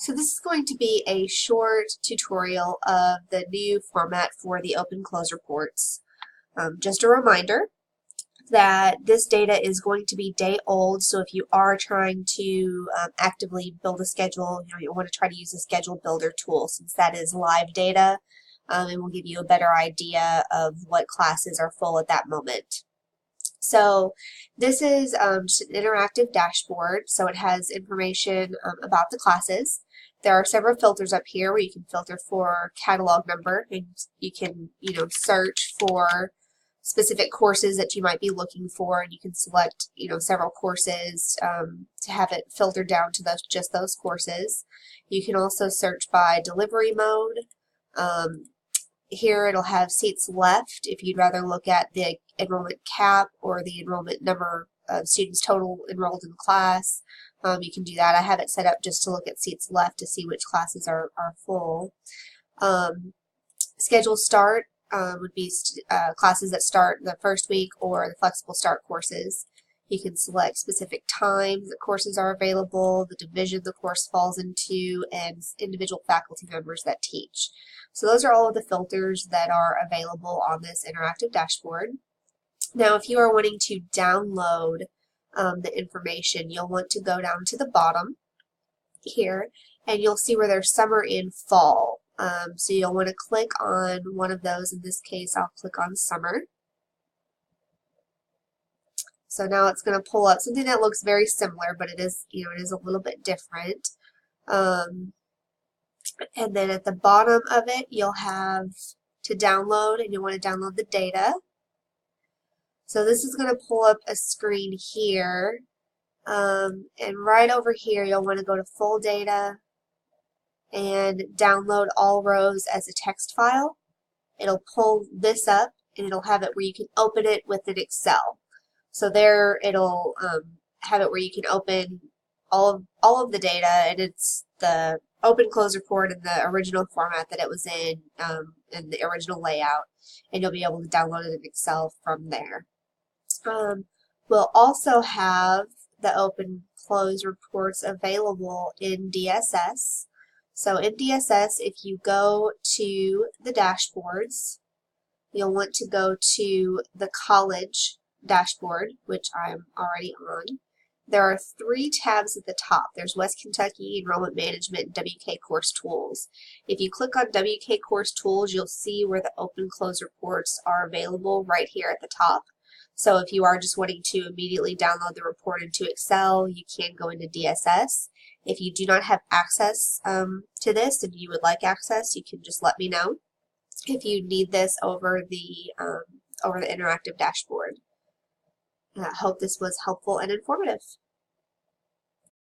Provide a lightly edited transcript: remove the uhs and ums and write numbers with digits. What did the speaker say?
So this is going to be a short tutorial of the new format for the open close reports. Just a reminder that this data is going to be day old, so if you are trying to actively build a schedule, you want to try to use the schedule builder tool since that is live data and will give you a better idea of what classes are full at that moment. So this is just an interactive dashboard, so it has information about the classes. There are several filters up here where you can filter for catalog number, and you can, search for specific courses that you might be looking for, and you can select, several courses to have it filtered down to just those courses. You can also search by delivery mode. Here it'll have seats left if you'd rather look at the enrollment cap or the enrollment number of students total enrolled in the class. You can do that. I have it set up just to look at seats left to see which classes are full. Schedule start would be classes that start the first week or the flexible start courses. You can select specific times that courses are available, the division the course falls into, and individual faculty members that teach. So those are all of the filters that are available on this interactive dashboard. Now, if you are wanting to download the information, you'll want to go down to the bottom here, and you'll see where there's summer and fall. So you'll want to click on one of those. In this case, I'll click on summer. So now it's going to pull up something that looks very similar, but it is, it is a little bit different. And then at the bottom of it, you'll have to download, and you'll want to download the data. So this is going to pull up a screen here. And right over here, you'll want to go to full data and download all rows as a text file. It'll pull this up, and it'll have it where you can open it with an Excel. So there it'll have it where you can open all of the data, and it's the open close report in the original format that it was in the original layout, and you'll be able to download it in Excel from there. We'll also have the open close reports available in DSS. So in DSS, if you go to the dashboards, you'll want to go to the college dashboard, which I'm already on. There are 3 tabs at the top. There's West Kentucky, Enrollment Management, and WK Course Tools. If you click on WK Course Tools, you'll see where the open close reports are available right here at the top. So if you are just wanting to immediately download the report into Excel, you can go into DSS. If you do not have access to this and you would like access, you can just let me know if you need this over the interactive dashboard. I hope this was helpful and informative.